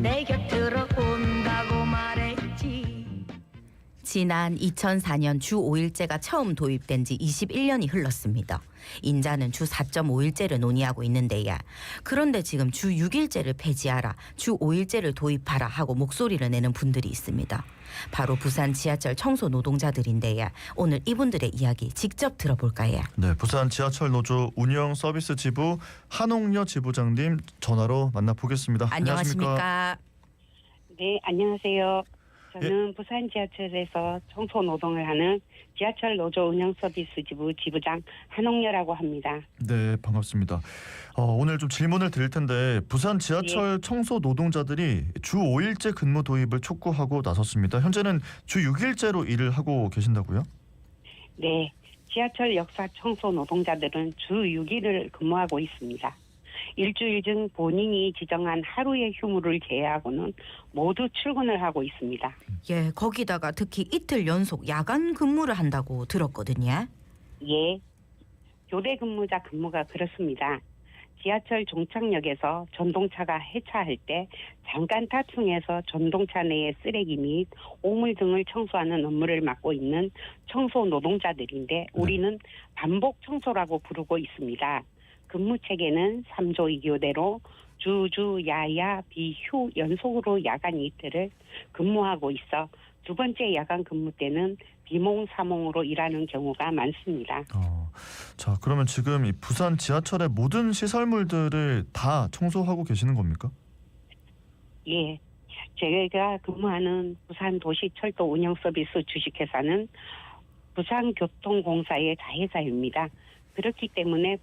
내 곁으로 온다고 말했지. 지난 2004년 주 5일제가 처음 도입된 지 21년이 흘렀습니다. 인자는 주 4.5일제를 논의하고 있는데요. 그런데 지금 주 6일제를 폐지하라, 주 5일제를 도입하라 하고 목소리를 내는 분들이 있습니다. 바로 부산 지하철 청소 노동자들인데요. 오늘 이분들의 이야기 직접 들어볼까요? 네, 부산 지하철 노조 운영 서비스 지부 한옥여 지부장님 전화로 만나보겠습니다. 안녕하십니까? 네, 안녕하세요. 저는 부산 지하철에서 청소 노동을 하는 지하철 노조 운영 서비스 지부 지부장 한옥여라고 합니다. 네, 반갑습니다. 오늘 좀 질문을 드릴 텐데 부산 지하철 청소 노동자들이 주 5일제 근무 도입을 촉구하고 나섰습니다. 현재는 주 6일제로 일을 하고 계신다고요? 네, 지하철 역사 청소 노동자들은 주 6일을 근무하고 있습니다. 일주일 중 본인이 지정한 하루의 휴무를 제외하고는 모두 출근을 하고 있습니다. 예, 거기다가 특히 이틀 연속 야간 근무를 한다고 들었거든요. 예, 교대 근무자 근무가 그렇습니다. 지하철 종착역에서 전동차가 해차할 때 잠깐 타충해서 전동차 내의 쓰레기 및 오물 등을 청소하는 업무를 맡고 있는 청소 노동자들인데 우리는 반복 청소라고 부르고 있습니다. 근무 체계는 3조 2교대로 주주 야야 비휴 연속으로 야간 이틀을 근무하고 있어 두 번째 야간 근무 때는 비몽 사몽으로 일하는 경우가 많습니다. 자, 그러면 지금 이 부산 지하철의 모든 시설물들을 다 청소하고 계시는 겁니까? 예, 제가 근무하는 부산도시철도 운영서비스 주식회사는 부산교통공사의 자회사입니다. 그렇기 때문에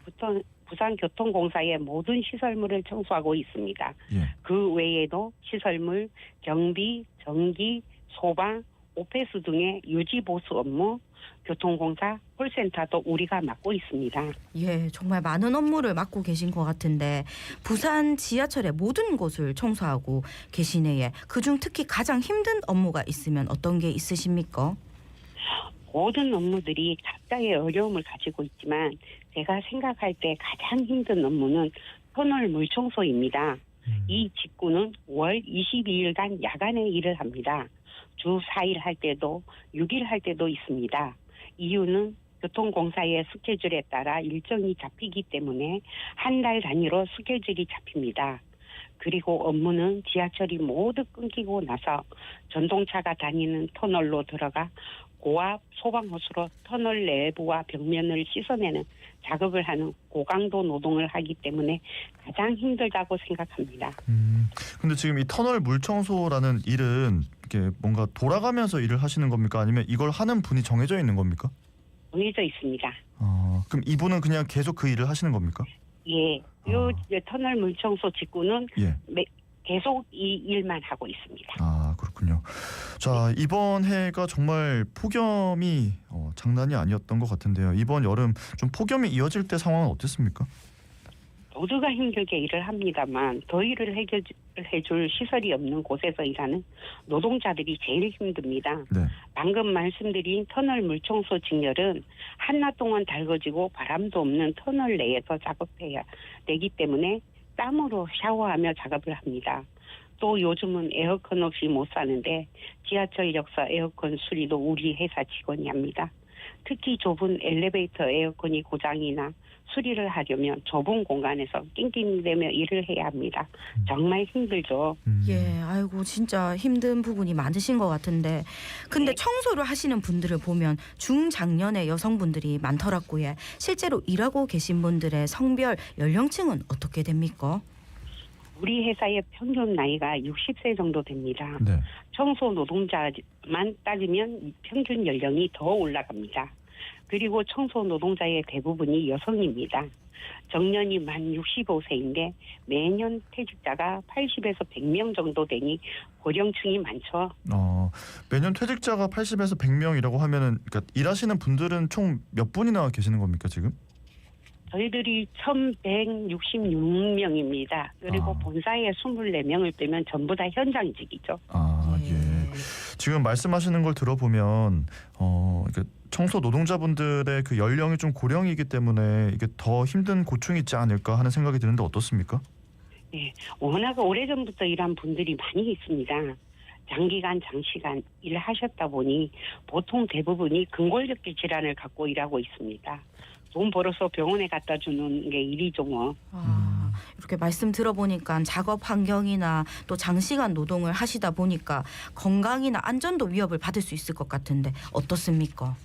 부산교통공사의 모든 시설물을 청소하고 있습니다. 예. 그 외에도 시설물, 경비, 전기, 소방, 오폐수 등의 유지보수 업무, 교통공사, 콜센터도 우리가 맡고 있습니다. 예, 정말 많은 업무를 맡고 계신 것 같은데 부산 지하철의 모든 곳을 청소하고 계시네요. 그중 특히 가장 힘든 업무가 있으면 어떤 게 있으십니까? 모든 업무들이 각자의 어려움을 가지고 있지만 제가 생각할 때 가장 힘든 업무는 터널 물청소입니다. 이 직구는 월 22일간 야간에 일을 합니다. 주 4일 할 때도 6일 할 때도 있습니다. 이유는 교통공사의 스케줄에 따라 일정이 잡히기 때문에 한 달 단위로 스케줄이 잡힙니다. 그리고 업무는 지하철이 모두 끊기고 나서 전동차가 다니는 터널로 들어가 고압 소방호수로 터널 내부와 벽면을 씻어내는 작업을 하는 고강도 노동을 하기 때문에 가장 힘들다고 생각합니다. 근데 지금 이 터널 물청소라는 일은 이게 뭔가 돌아가면서 일을 하시는 겁니까? 아니면 이걸 하는 분이 정해져 있는 겁니까? 정해져 있습니다. 그럼 이분은 그냥 계속 그 일을 하시는 겁니까? 예, 요 터널 물청소 직구는 예. 계속 이 일만 하고 있습니다. 그렇군요. 자, 이번 해가 정말 폭염이 장난이 아니었던 것 같은데요. 이번 여름 좀 폭염이 이어질 때 상황은 어땠습니까? 모두가 힘들게 일을 합니다만 더위를 해줄 시설이 없는 곳에서 일하는 노동자들이 제일 힘듭니다. 네. 방금 말씀드린 터널 물청소 직렬은 한낮 동안 달궈지고 바람도 없는 터널 내에서 작업해야 되기 때문에 땀으로 샤워하며 작업을 합니다. 또 요즘은 에어컨 없이 못 사는데 지하철 역사 에어컨 수리도 우리 회사 직원이 합니다. 특히 좁은 엘리베이터 에어컨이 고장이나 수리를 하려면 좁은 공간에서 낑낑대며 일을 해야 합니다. 정말 힘들죠. 예, 아이고 진짜 힘든 부분이 많으신 것 같은데 근데 네. 청소를 하시는 분들을 보면 중장년의 여성분들이 많더라고요. 실제로 일하고 계신 분들의 성별 연령층은 어떻게 됩니까? 우리 회사의 평균 나이가 60세 정도 됩니다. 네. 청소 노동자만 따지면 평균 연령이 더 올라갑니다. 그리고 청소 노동자의 대부분이 여성입니다. 정년이 만 65세인데 매년 퇴직자가 80에서 100명 정도 되니 고령층이 많죠. 매년 퇴직자가 80에서 100명이라고 하면은 그러니까 일하시는 분들은 총 몇 분이나 계시는 겁니까 지금? 저희들이 1166명입니다. 그리고 본사에 24명을 빼면 전부 다 현장직이죠. 예. 지금 말씀하시는 걸 들어보면 청소 노동자분들의 그 연령이 좀 고령이기 때문에 이게 더 힘든 고충이 있지 않을까 하는 생각이 드는데 어떻습니까? 네, 워낙 오래전부터 일한 분들이 많이 있습니다. 장기간 장시간 일하셨다 보니 보통 대부분이 근골격계 질환을 갖고 일하고 있습니다. 돈 벌어서 병원에 갖다 주는 게 일이죠 뭐. 이렇게 말씀 들어보니까 작업 환경이나 또 장시간 노동을 하시다 보니까 건강이나 안전도 위협을 받을 수 있을 것 같은데 어떻습니까?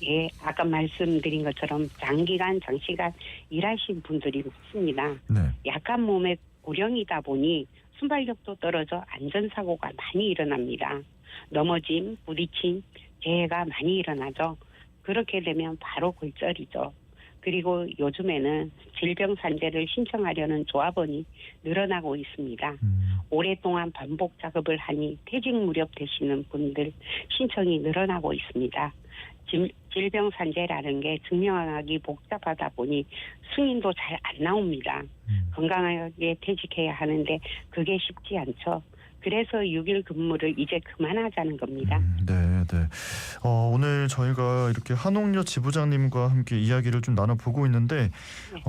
예, 아까 말씀드린 것처럼 장기간 장시간 일하신 분들이 많습니다. 네. 약한 몸의 고령이다 보니 순발력도 떨어져 안전사고가 많이 일어납니다. 넘어짐, 부딪힘, 재해가 많이 일어나죠. 그렇게 되면 바로 골절이죠. 그리고 요즘에는 질병산재를 신청하려는 조합원이 늘어나고 있습니다. 오랫동안 반복 작업을 하니 퇴직 무렵 되시는 분들 신청이 늘어나고 있습니다. 질병산재라는 게 증명하기 복잡하다 보니 승인도 잘 안 나옵니다. 건강하게 퇴직해야 하는데 그게 쉽지 않죠. 그래서 6일 근무를 이제 그만하자는 겁니다. 네, 네. 오늘 저희가 이렇게 한옥여 지부장님과 함께 이야기를 좀 나눠보고 있는데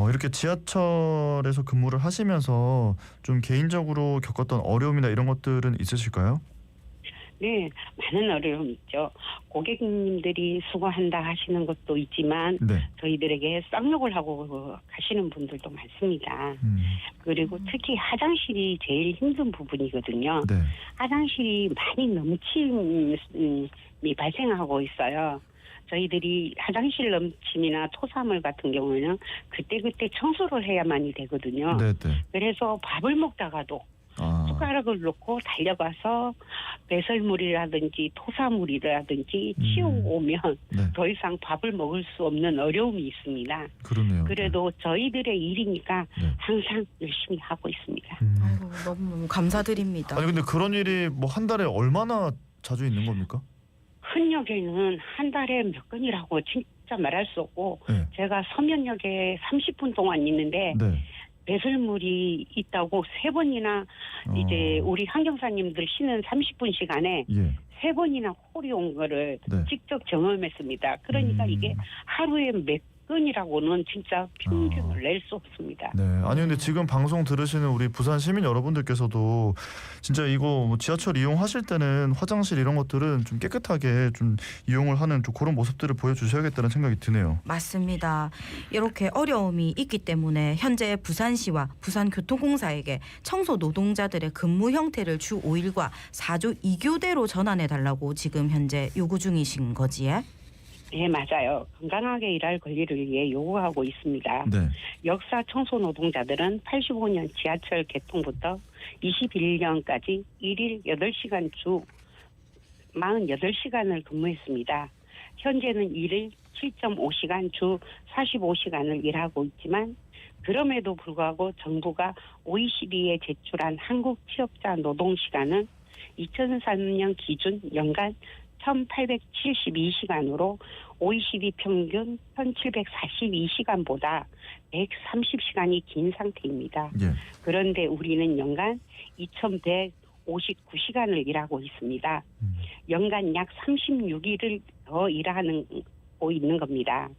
이렇게 지하철에서 근무를 하시면서 좀 개인적으로 겪었던 어려움이나 이런 것들은 있으실까요? 네, 많은 어려움이 있죠. 고객님들이 수고한다 하시는 것도 있지만 네. 저희들에게 쌍욕을 하고 가시는 분들도 많습니다. 그리고 특히 화장실이 제일 힘든 부분이거든요. 네. 화장실이 많이 넘침이 발생하고 있어요. 저희들이 화장실 넘침이나 토사물 같은 경우에는 그때그때 청소를 해야만이 되거든요. 네, 네. 그래서 밥을 먹다가도 숟가락을 놓고 달려가서 배설물이라든지 토사물이라든지 치우고 오면 네. 더 이상 밥을 먹을 수 없는 어려움이 있습니다. 그러네요. 그래도 저희들의 일이니까 네. 항상 열심히 하고 있습니다. 아이고 너무 감사드립니다. 아니 근데 그런 일이 뭐 한 달에 얼마나 자주 있는 겁니까? 흔역에는 한 달에 몇 건이라고 진짜 말할 수 없고 네. 제가 서면역에 30분 동안 있는데 네. 배설물이 있다고 3번이나 이제 우리 환경사님들 쉬는 30분 시간에 예. 3번이나 콜이 온 거를 네. 직접 경험했습니다. 그러니까 이게 하루에 몇 건이라고는 진짜 평균을 낼 수 없습니다. 네. 아니 근데 지금 방송 들으시는 우리 부산 시민 여러분들께서도 진짜 이거 뭐 지하철 이용하실 때는 화장실 이런 것들은 좀 깨끗하게 좀 이용을 하는 좀 그런 모습들을 보여주셔야겠다는 생각이 드네요. 맞습니다. 이렇게 어려움이 있기 때문에 현재 부산시와 부산교통공사에게 청소 노동자들의 근무 형태를 주 5일과 4주 2교대로 전환해달라고 지금 현재 요구 중이신 거지요? 네, 맞아요. 건강하게 일할 권리를 위해 요구하고 있습니다. 네. 역사 청소 노동자들은 85년 지하철 개통부터 21년까지 1일 8시간 주 48시간을 근무했습니다. 현재는 1일 7.5시간 주 45시간을 일하고 있지만 그럼에도 불구하고 정부가 OECD에 제출한 한국 취업자 노동시간은 2003년 기준 연간 1872시간으로 OECD 평균 1742시간보다 130시간이 긴 상태입니다. 예. 그런데 우리는 연간 2159시간을 일하고 있습니다. 연간 약 36일을 더 일하고 있는 겁니다.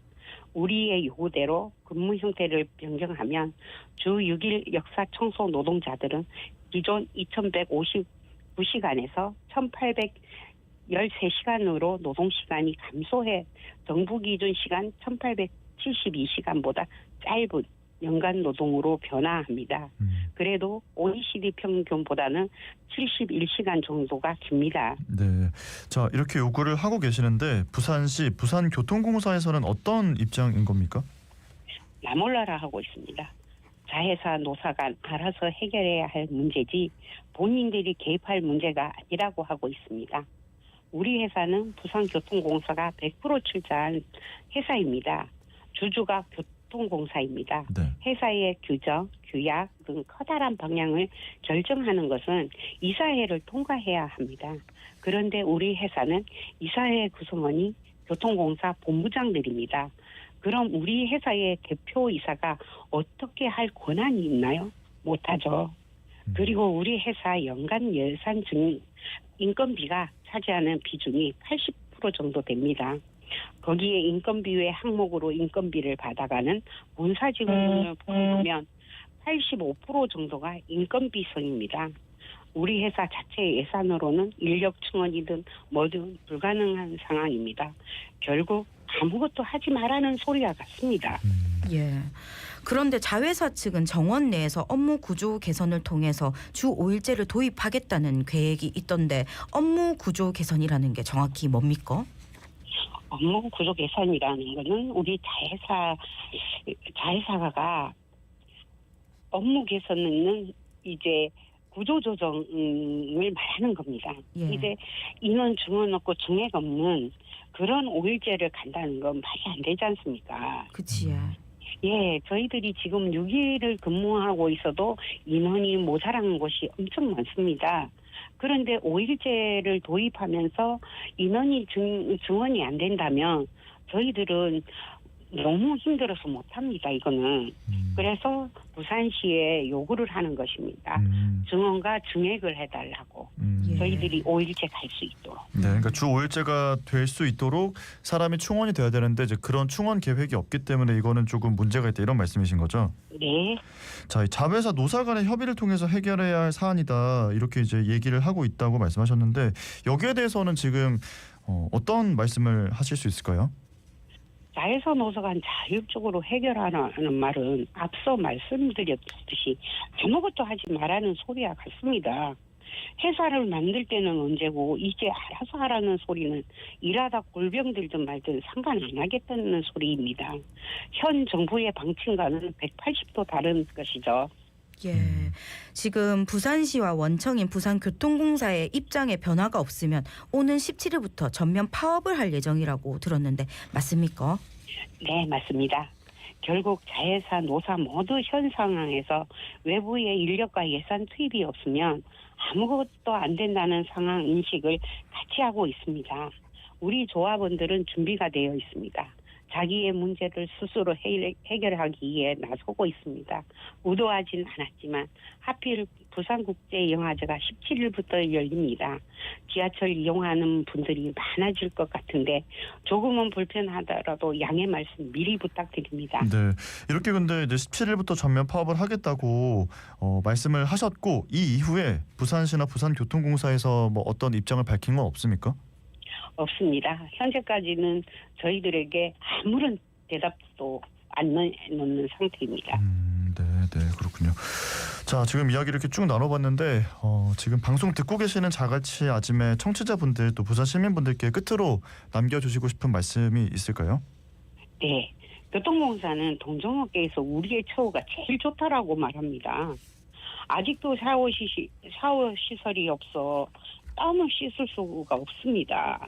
우리의 요구대로 근무 형태를 변경하면 주 6일 역사 청소 노동자들은 기존 2159시간에서 1813시간으로 노동시간이 감소해 정부 기준 시간 1872시간보다 짧은 연간 노동으로 변화합니다. 그래도 OECD 평균보다는 71시간 정도가 깁니다. 네. 자, 이렇게 요구를 하고 계시는데 부산시 부산교통공사에서는 어떤 입장인 겁니까? 나몰라라 하고 있습니다. 자회사 노사간 알아서 해결해야 할 문제지 본인들이 개입할 문제가 아니라고 하고 있습니다. 우리 회사는 부산교통공사가 100% 출자한 회사입니다. 주주가 교통공사입니다. 네. 회사의 규정, 규약 등 커다란 방향을 결정하는 것은 이사회를 통과해야 합니다. 그런데 우리 회사는 이사회 구성원이 교통공사 본부장들입니다. 그럼 우리 회사의 대표이사가 어떻게 할 권한이 있나요? 못하죠. 그리고 우리 회사 연간 예산 중 인건비가 차지하는 비중이 80% 정도 됩니다. 거기에 인건비 외 항목으로 인건비를 받아가는 본사 직원을 포함하면 85% 정도가 인건비성입니다. 우리 회사 자체 예산으로는 인력 충원이든 뭐든 불가능한 상황입니다. 결국 아무것도 하지 말라는 소리와 같습니다. 예. 그런데 자회사 측은 정원 내에서 업무 구조 개선을 통해서 주 5일제를 도입하겠다는 계획이 있던데 업무 구조 개선이라는 게 정확히 뭡니까? 업무 구조 개선이라는 거는 우리 자회사가 업무 개선은 이제 구조 조정을 말하는 겁니다. 예. 이제 인원 증원 없고 증액 없는 그런 5일제를 간다는 건 말이 안 되지 않습니까? 그치. 예, 저희들이 지금 6일을 근무하고 있어도 인원이 모자란 곳이 엄청 많습니다. 그런데 5일제를 도입하면서 인원이 증원이 안 된다면 저희들은 너무 힘들어서 못합니다. 이거는. 그래서 부산시에 요구를 하는 것입니다. 증원과 증액을 해달라고. 예. 저희들이 5일제 갈 수 있도록. 네, 그러니까 주 5일제가 될 수 있도록 사람이 충원이 돼야 되는데 이제 그런 충원 계획이 없기 때문에 이거는 조금 문제가 있다 이런 말씀이신 거죠? 네. 자, 이 자회사 노사 간의 협의를 통해서 해결해야 할 사안이다 이렇게 이제 얘기를 하고 있다고 말씀하셨는데 여기에 대해서는 지금 어떤 말씀을 하실 수 있을까요? 자회사 노사간 자율적으로 해결하라는 말은 앞서 말씀드렸듯이 아무것도 하지 말라는 소리와 같습니다. 회사를 만들 때는 언제고 이제 알아서 하라는 소리는 일하다 골병들든 말든 상관 안 하겠다는 소리입니다. 현 정부의 방침과는 180도 다른 것이죠. 예. 지금 부산시와 원청인 부산교통공사의 입장에 변화가 없으면 오는 17일부터 전면 파업을 할 예정이라고 들었는데 맞습니까? 네, 맞습니다. 결국 자회사 노사 모두 현 상황에서 외부의 인력과 예산 투입이 없으면 아무것도 안 된다는 상황 인식을 같이 하고 있습니다. 우리 조합원들은 준비가 되어 있습니다. 자기의 문제를 스스로 해결하기 위해 나서고 있습니다. 의도하진 않았지만 하필 부산국제영화제가 17일부터 열립니다. 지하철 이용하는 분들이 많아질 것 같은데 조금은 불편하더라도 양해 말씀 미리 부탁드립니다. 네, 이렇게 근데 이제 17일부터 전면 파업을 하겠다고 말씀을 하셨고 이 이후에 부산시나 부산교통공사에서 뭐 어떤 입장을 밝힌 건 없습니까? 없습니다. 현재까지는 저희들에게 아무런 대답도 안 넣는 상태입니다. 네, 그렇군요. 자, 지금 이야기 이렇게 쭉 나눠봤는데 지금 방송 듣고 계시는 자갈치 아침의 청취자분들 또 부산 시민분들께 끝으로 남겨주시고 싶은 말씀이 있을까요? 네. 교통공사는 동종업계에서 우리의 처우가 제일 좋다라고 말합니다. 아직도 샤워 시설이 없어 땀을 씻을 수가 없습니다.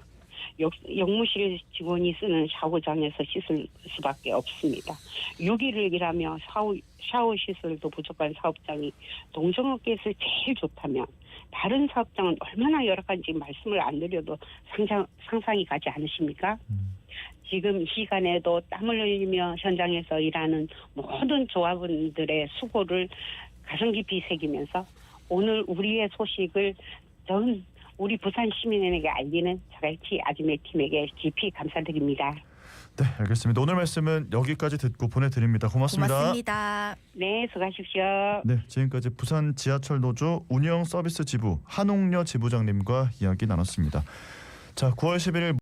역무실 직원이 쓰는 샤워장에서 씻을 수밖에 없습니다. 6일을 일하며 샤워 시설도 부족한 사업장이 동종업계에서 제일 좋다면 다른 사업장은 얼마나 열악한지 말씀을 안 드려도 상상이 가지 않으십니까? 지금 이 시간에도 땀을 흘리며 현장에서 일하는 모든 조합원들의 수고를 가슴 깊이 새기면서 오늘 우리의 소식을 전 우리 부산 시민에게 알리는 자갈치 아줌의 팀에게 깊이 감사드립니다. 네, 알겠습니다. 오늘 말씀은 여기까지 듣고 보내드립니다. 고맙습니다. 고맙습니다. 네, 수고하십시오. 네, 지금까지 부산 지하철 노조 운영 서비스 지부 한옥려 지부장님과 이야기 나눴습니다. 자, 9월 11일